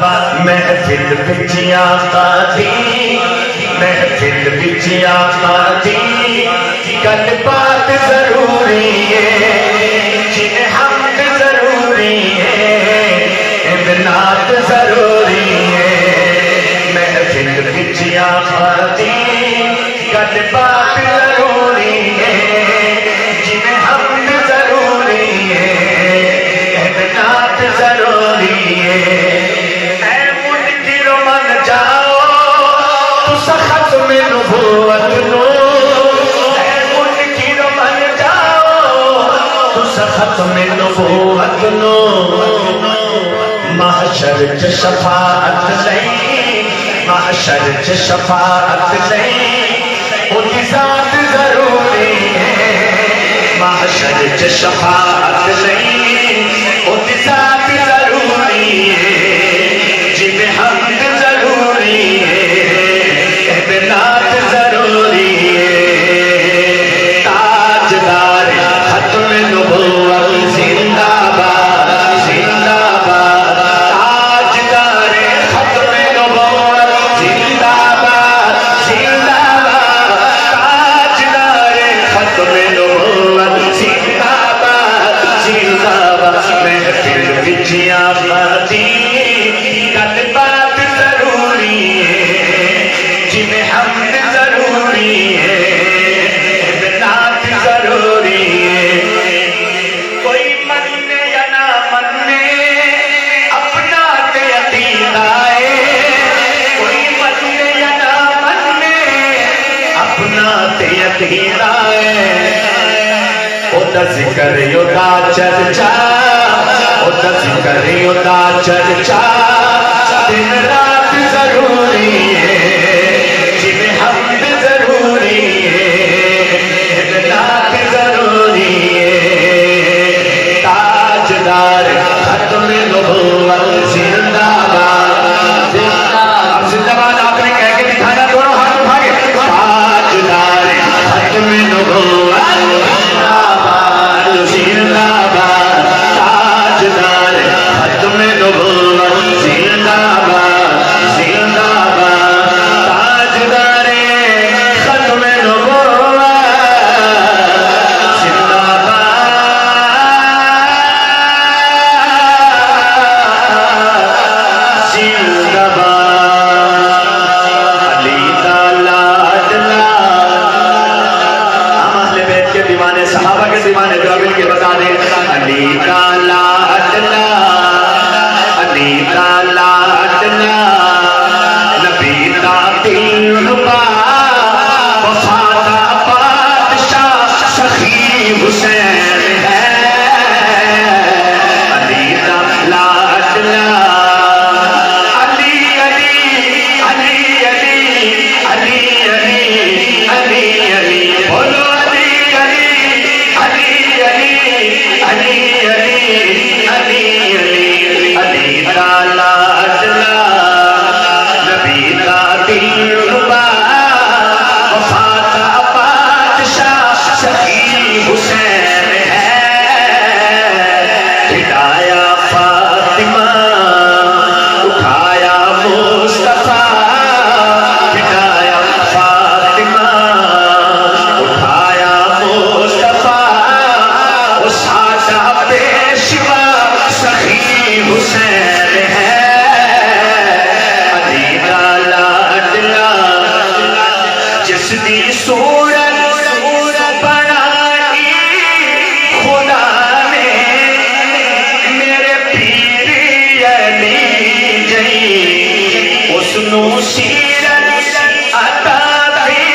महफिल विच आका दी, महफिल विच आका दी गल बात जरूरी है, जिन्हें हमद जरूरी है, इमदाद जरूरी है। महफिल विच आका दी गल बात जरूरी है, जिन्हें हमद जरूरी है, इमदाद जरूरी है। नबूवत नो मुनकिर बन जाओ, तुस खत्म नबूवत नो महशर च शफाअत नहीं, महशर च शफाअत नहीं, उनकी ज़ात ज़रूरी है। महशर च शफाअत नहीं, उनकी ज़ात ज़रूरी है, जिन्हें हमद ज़रूरी है, इमदाद जरूरी है। ताजदार खत्म नबूवत जिंदाबाद जिंदाबाद, ताजदार खत्म नबूवत जिंदाबाद जिंदाबाद, ताजदार खत्म नबूवत जिंदाबाद जिंदाबाद। महफिल विच आका दी गल बात जरूरी है, जिन्हें हमद जरूरी है, इमदाद जरूरी है। कोई मन्ने या ना मन्ने अपना ते अकीदा है, कोई मन्ने या ना मन्ने अपना ते अकीदा है। ओदा जिक्र ओदा चर्चा, ओदा जिक्र ओदा चर्चा दिन रात जरूरी है, जिन्हें हमद जरूरी है, इमदाद जरूरी है। ताजदार खत्म नबूवत जिंदाबाद जिंदाबाद जिंदाबाद। आपने कह के दिखाना, दोनों हाथ उठा के। ताजदार खत्म नबूवत जिंदाबाद जिंदाबाद, ताजदार खत्म नबूवत जिंदाबाद जिंदाबाद, ताजदारे खत्म नबूवत जिंदाबाद जिंदाबाद। अली का लाडला, हम अहले बैत के दीवाने, सहाबा के दीवाने, जो मिल के बता दें। अली का लाडला, अली का लाडला, नबी का दिलरुबा, वफा का बादशाह सखी हुसैन है। अली का लाडला, अली अली अली अली अली अली अली अली, बोलो अली अली अली अली अली अली अली अली। अली का लाडला, नबी का दिलरुबा, वफा का बादशाह सखी हुसैन है। खिलाया फातिमा, उठाया मुस्तफा, खिलाया फातिमा, उठाया मुस्तफा, वो सादा पेशवा सखी हुसैन है। अली का लाडला, जिसदी सूरत बनाई खुदा ने, मेरे पीर अली जई, उसनू सीरत अता दी,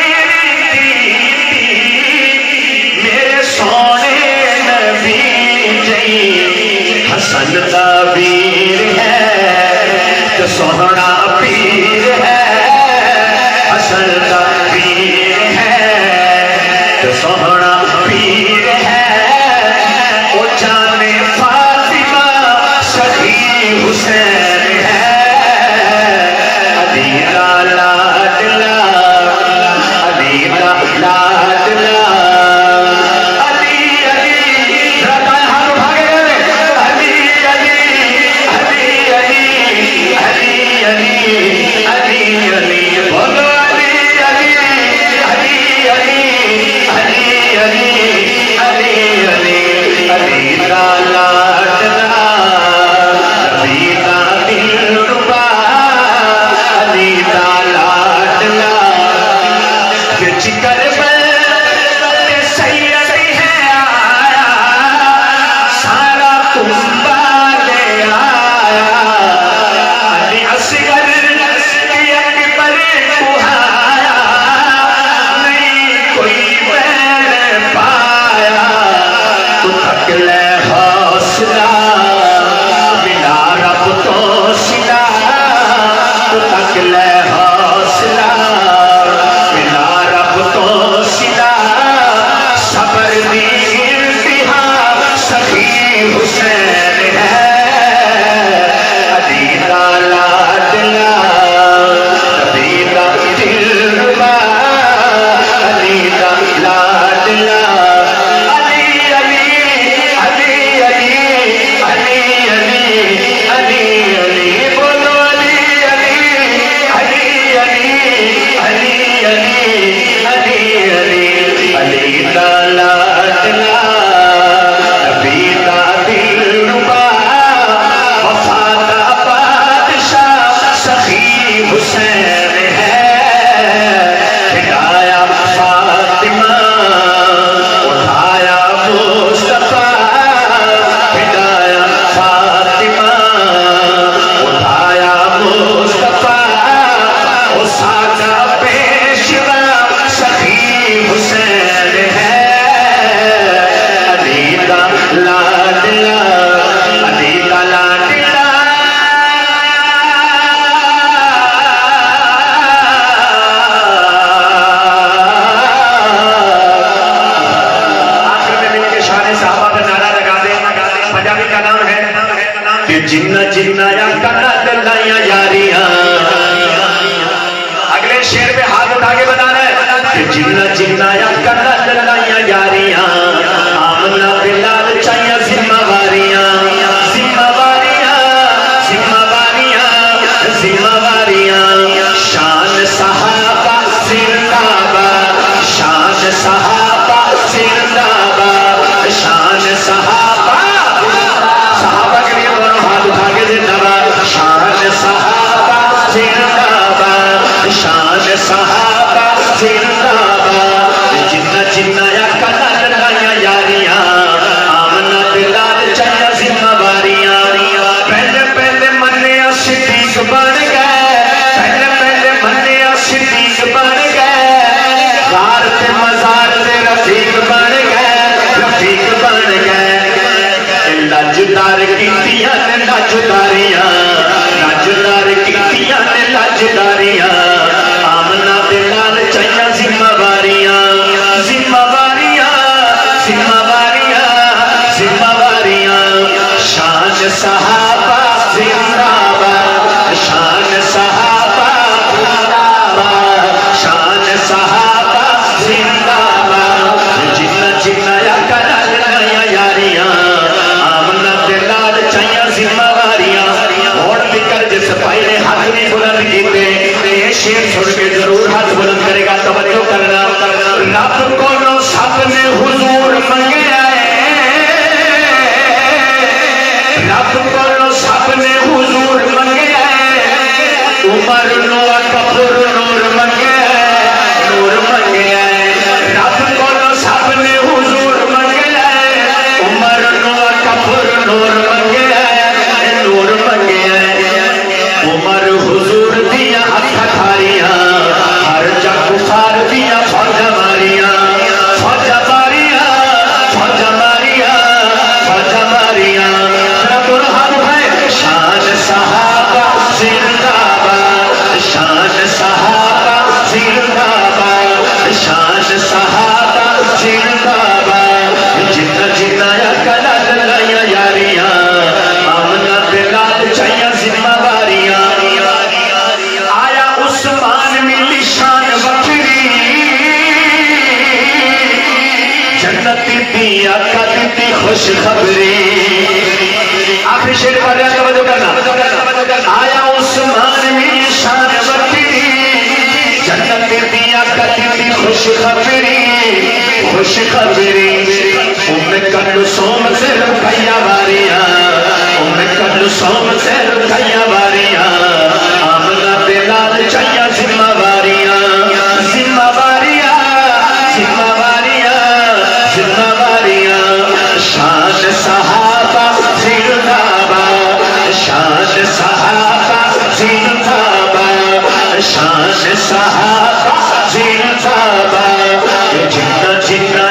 मेरे सोने नबी जई। हसन का वीर है तो सोहना पीर है, हसन का वीर है तो सोहना पीर है। वो जाने फातिमा सखी हुसैन है। अली का लाडला, अली का लाडला, अली अली हाथ उठा के अली अली अली अली अली जिन्ना जिन्ना कला ललाइया यारियां आमना बिलाल चाहिए जिम्मेवारियां जिम्मेवारियां जिम्मेवारियां जिम्मेवारियां शान सहाबा जिंदाबाद शान सहाबा जिंदाबाद शान सहाबा सहाबा के लिए दोनों हाथ उठा के जिंदाबाद शान सहाबा जिंदाबाद शान सहाबा जिंदाबाद जिन्ना जिन्ना कला ललाइया यारियां आमना बिलाल चाहिए जिम्मेवारियां पहले पहले मन्निया सिद्दीक बन गए पहले पहले मन्निया सिद्दीक बन गए गार ते मजार ते रफीक बन गए लाजदार कीतियां ने लाजदारियां लाजदार कीतियां ने लाजदारियां आमना बिलाल चाहिए जिम्मेवारियां जिम्मेवारियां जिम्मेवारियां जिम्मेवारियां शान सहाबा जिंदाबाद शान सहाबा जिंदाबाद शान सहाबा जिंदाबाद जिन्ना जिन्ना कला ललाइया यारियां आमना बिलाल चाहिए जिम्मेवारियां और बिकर जिस भाई ने हाथ नहीं बुलंद कीते ये शेर सुन के जरूर हाथ बुलंद करेगा तवज्जो करना रब को सब ने हुजूर मंगया रब को सब ने हुजूर मंगया उमर नो कपूर नूर मंगया नूर मंगया रब को सब ने हुजूर मंगया उमर नो कपूर नूर मंगया नूर मंगया उमर हुजूर दिया हथारियां हर जग फार दिया फौजा मारियां फौजा मारियां फौजा मारियां फौजा मारियां रब हाथ है शान सहाबा जिंदाबाद शान सहाबा जिंदाबाद शान सहाबा जिंदाबाद जिन्ना जिन्ना कला ललाइया यारियां आमना बिलाल चाहिए जिम्मेवारियां आया उस्मान मिली शान वखरी जन्नती दिया कदी खुश खबरी आखिरी शेर पर तवज्जो करना आया उस्मान मिली शान वखरी जन्नती दिया कदी खुश खबरी खुश खबरी उम्मे कल्लू सोम से रुकैया वारियां उम्मे कल्लू सोम से रुकैया वारियां आमना बिलाल चाहिए जिम्मेवारियां जिम्मेवारियां जिम्मेवारियां जिम्मेवारियां शान सहाबा जिंदाबाद शान सहाबा जिंदाबाद शान सहाबा जिंदाबाद जिन्ना जिन्ना